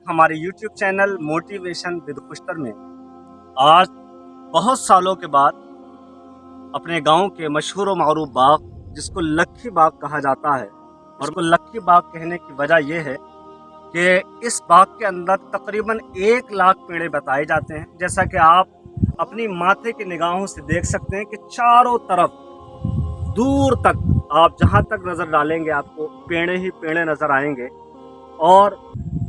हमारे YouTube channel motivation with खुशतर में आज बहुत सालों के बाद अपने गांव के मशहूर व मारूफ बाग जिसको लक्की बाग कहा जाता है, और को लक्की बाग कहने की वजह यह है कि इस बाग के अंदर तकरीबन 1 लाख पेड़े बताए जाते हैं। जैसा कि आप अपनी माथे की निगाहों से देख सकते हैं कि चारों तरफ दूर तक आप जहां तक नज़र डालेंगे आपको पेड़े ही पेड़े नज़र आएंगे, और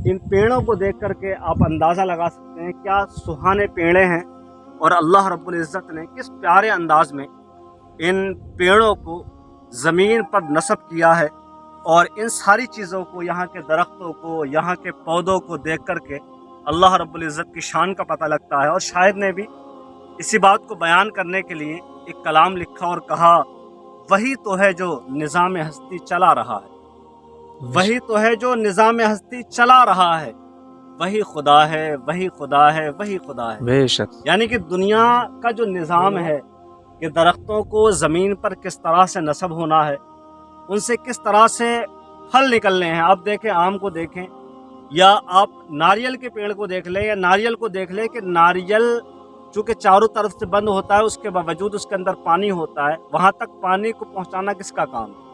इन पेड़ों को देख करके आप अंदाज़ा लगा सकते हैं क्या सुहाने पेड़े हैं, और अल्लाह रब्बुल इज़्ज़त ने किस प्यारे अंदाज में इन पेड़ों को ज़मीन पर नस्ब किया है। और इन सारी चीज़ों को, यहाँ के दरख्तों को, यहाँ के पौधों को देख करके अल्लाह रब्बुल इज़्ज़त की शान का पता लगता है। और शायद ने भी इसी बात को बयान करने के लिए एक कलाम लिखा और कहा, वही तो है जो निज़ाम हस्ती चला रहा है, वही तो है जो निज़ाम हस्ती चला रहा है, वही खुदा है, वही खुदा है, वही खुदा है। बेशक। यानी कि दुनिया का जो निज़ाम है कि दरख्तों को ज़मीन पर किस तरह से नस्ब होना है, उनसे किस तरह से फल निकलने हैं। आप देखें, आम को देखें या आप नारियल के पेड़ को देख लें, या नारियल को देख लें कि नारियल चूँकि चारों तरफ से बंद होता है, उसके बावजूद उसके अंदर पानी होता है, वहाँ तक पानी को पहुँचाना किसका काम है?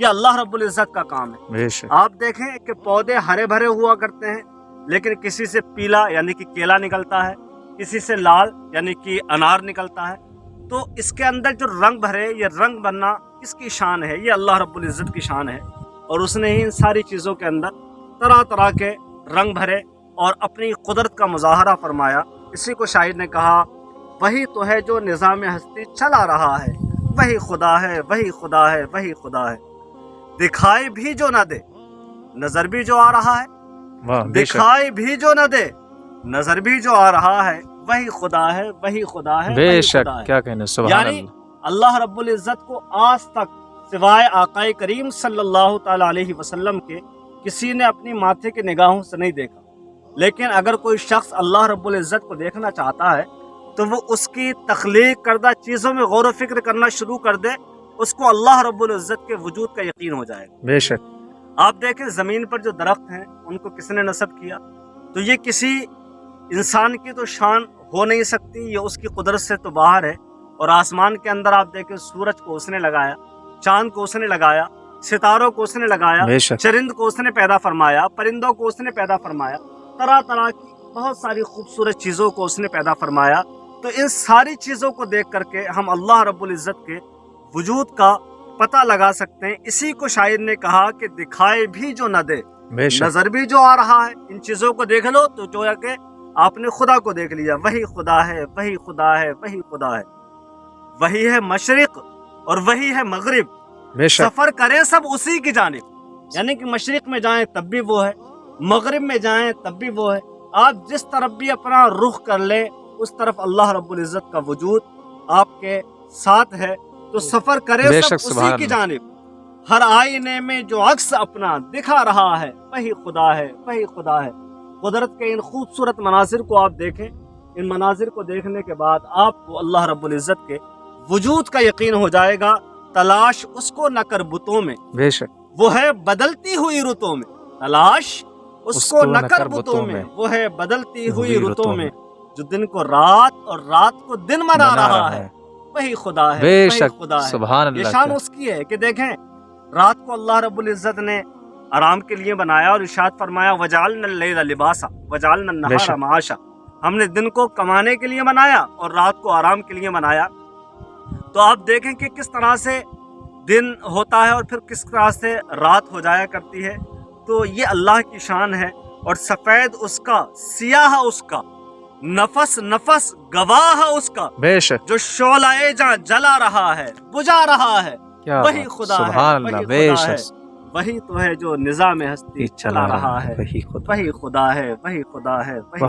ये अल्लाह रब्बुल इज़्ज़त का काम है। आप देखें कि पौधे हरे भरे हुआ करते हैं, लेकिन किसी से पीला यानी कि केला निकलता है, किसी से लाल यानी कि अनार निकलता है। तो इसके अंदर जो रंग भरे, ये रंग बनना किसकी शान है? ये अल्लाह रब्बुल इज़्ज़त की शान है। और उसने ही इन सारी चीज़ों के अंदर तरह तरह के रंग भरे और अपनी कुदरत का मुजाहरा फरमाया। इसी को शायर ने कहा, वही तो है जो निज़ाम हस्ती चला रहा है, वही खुदा है, वही खुदा है, वही खुदा है। दिखाई भी जो न दे, नजर भी जो आ रहा है, दिखाई भी जो न दे, नजर भी जो आ रहा है, वही खुदा है, वही खुदा है, बेशक। क्या कहने, सुभान यानी अल्लाह रब्बुल इज़्ज़त को आज तक सिवाय आकाए करीम सल्लल्लाहु ताला अलैहि वसल्लम के किसी ने अपनी माथे की निगाहों से नहीं देखा। लेकिन अगर कोई शख्स अल्लाह रब्बुल इज़्ज़त को देखना चाहता है तो वो उसकी तख्लीक करदा चीज़ों में गौर व फिक्र करना शुरू कर दे, उसको अल्लाह रब्बुल इज़्ज़त के वजूद का यकीन हो जाएगा। बेशक। आप देखें, ज़मीन पर जो दरख्त हैं उनको किसने नस्ब किया? तो ये किसी इंसान की तो शान हो नहीं सकती, ये उसकी कुदरत से तो बाहर है। और आसमान के अंदर आप देखें, सूरज को उसने लगाया, चांद को उसने लगाया, सितारों को उसने लगाया, चरिंद को उसने पैदा फरमाया, परिंदों को उसने पैदा फरमाया, तरह तरह की बहुत सारी खूबसूरत चीज़ों को उसने पैदा फरमाया। तो इन सारी चीज़ों को देख करके हम अल्लाह रब्बुल इज़्ज़त के वजूद का पता लगा सकते हैं। इसी को शायर ने कहा कि दिखाए भी जो न दे, नजर भी जो आ रहा है। इन चीज़ों को देख लो तो जो है कि आपने खुदा को देख लिया। वही खुदा है, वही खुदा है, वही खुदा है। वही है मशरिक और वही है मगरिब, सफर करें सब उसी की जानिब। यानी कि मशरिक में जाएं तब भी वो है, मगरिब में जाएं तब भी वो है। आप जिस तरफ भी अपना रुख कर ले, उस तरफ अल्लाह रब्बुल इज़्ज़त का वजूद आपके साथ है। तो सफर करे सब उसी की जानिब, हर आईने में जो अक्स अपना दिखा रहा है, वही खुदा है, वही खुदा है। कुदरत के इन खूबसूरत मनाजिर को आप देखें। इन मनाजिर को देखने के बाद आपको अल्लाह रब्बुल इज़्ज़त के वजूद का यकीन हो जाएगा। तलाश उसको न कर बुतों में, बेशक वो है बदलती हुई रुतों में। तलाश उसको न कर बुतों में, वो है बदलती हुई रुतों में। जो दिन को रात और रात को दिन बना रहा है, वही खुदा है, वही खुदा है। सुभान अल्लाह। ये शान उसकी है कि देखें, रात को अल्लाह रब्बुल इज़्ज़त ने आराम के लिए बनाया और इरशाद फरमाया, वजालना लैला लिबासा वजालना नहारा माशा। हमने दिन को कमाने के लिए बनाया और रात को आराम के लिए बनाया। तो आप देखें कि किस तरह से दिन होता है और फिर किस तरह से रात हो जाया करती है। तो ये अल्लाह की शान है। और सफ़ेद उसका, सियाह उसका, नफस नफस गवाह उसका, बेशक जो शोलाए जहाँ जला रहा है, बुझा रहा है, वही खुदा है, वही खुदा है। वही तो है जो निज़ाम हस्ती चला रहा है, वही खुदा है, वही खुदा है, वही